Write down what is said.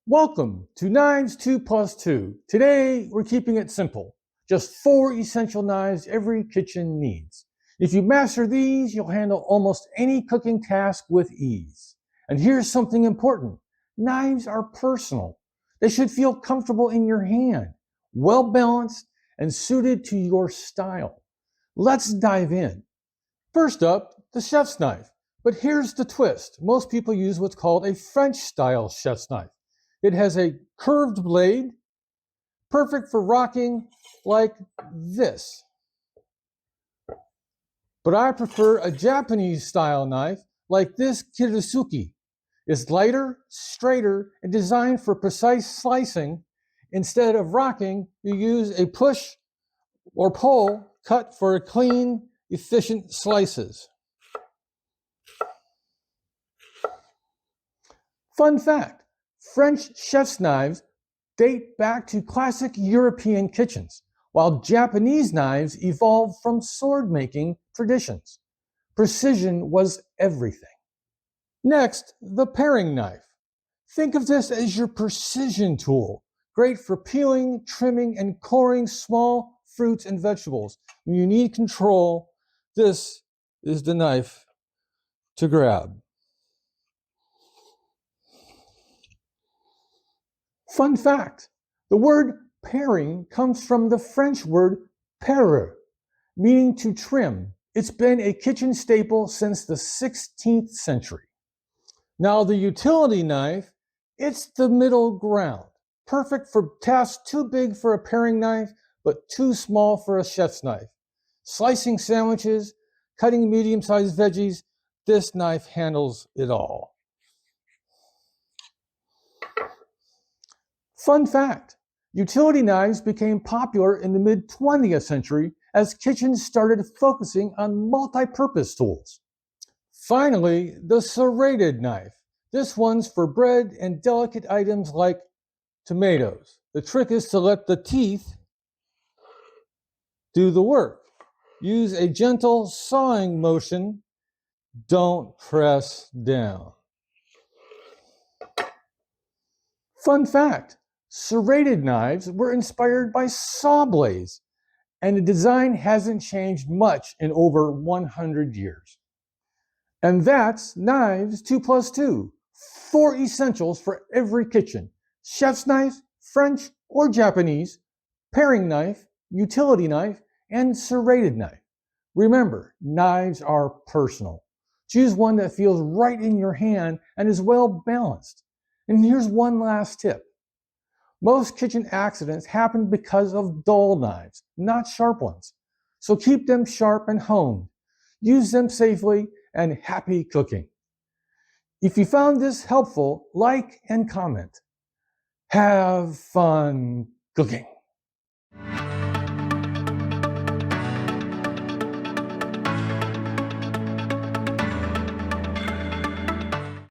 Welcome to Knives 2 Plus 2. Today, we're keeping it simple. Just 4 essential knives every kitchen needs. If you master these, you'll handle almost any cooking task with ease. And here's something important. Knives are personal. They should feel comfortable in your hand, well balanced, and suited to your style. Let's dive in. First up, the chef's knife. But here's the twist. Most people use what's called a French-style chef's knife. It has a curved blade, perfect for rocking like this. But I prefer a Japanese-style knife like this Kirizuki. It's lighter, straighter, and designed for precise slicing. Instead of rocking, you use a push or pull cut for clean, efficient slices. Fun fact, French chef's knives date back to classic European kitchens, while Japanese knives evolved from sword-making traditions. Precision was everything. Next, the paring knife. Think of this as your precision tool, great for peeling, trimming, and coring small fruits and vegetables. When you need control, this is the knife to grab. Fun fact, the word paring comes from the French word parer, meaning to trim. It's been a kitchen staple since the 16th century. Now the utility knife, it's the middle ground. Perfect for tasks too big for a paring knife, but too small for a chef's knife. Slicing sandwiches, cutting medium-sized veggies, this knife handles it all. Fun fact, utility knives became popular in the mid-20th century as kitchens started focusing on multi-purpose tools. Finally, the serrated knife. This one's for bread and delicate items like tomatoes. The trick is to let the teeth do the work. Use a gentle sawing motion. Don't press down. Fun fact, serrated knives were inspired by saw blades, and the design hasn't changed much in over 100 years. And that's Knives 2 Plus 2. 4 essentials for every kitchen. Chef's knife, French or Japanese, paring knife, utility knife, and serrated knife. Remember, knives are personal. Choose one that feels right in your hand and is well balanced. And here's one last tip. Most kitchen accidents happen because of dull knives, not sharp ones. So keep them sharp and honed. Use them safely and happy cooking. If you found this helpful, like and comment. Have fun cooking.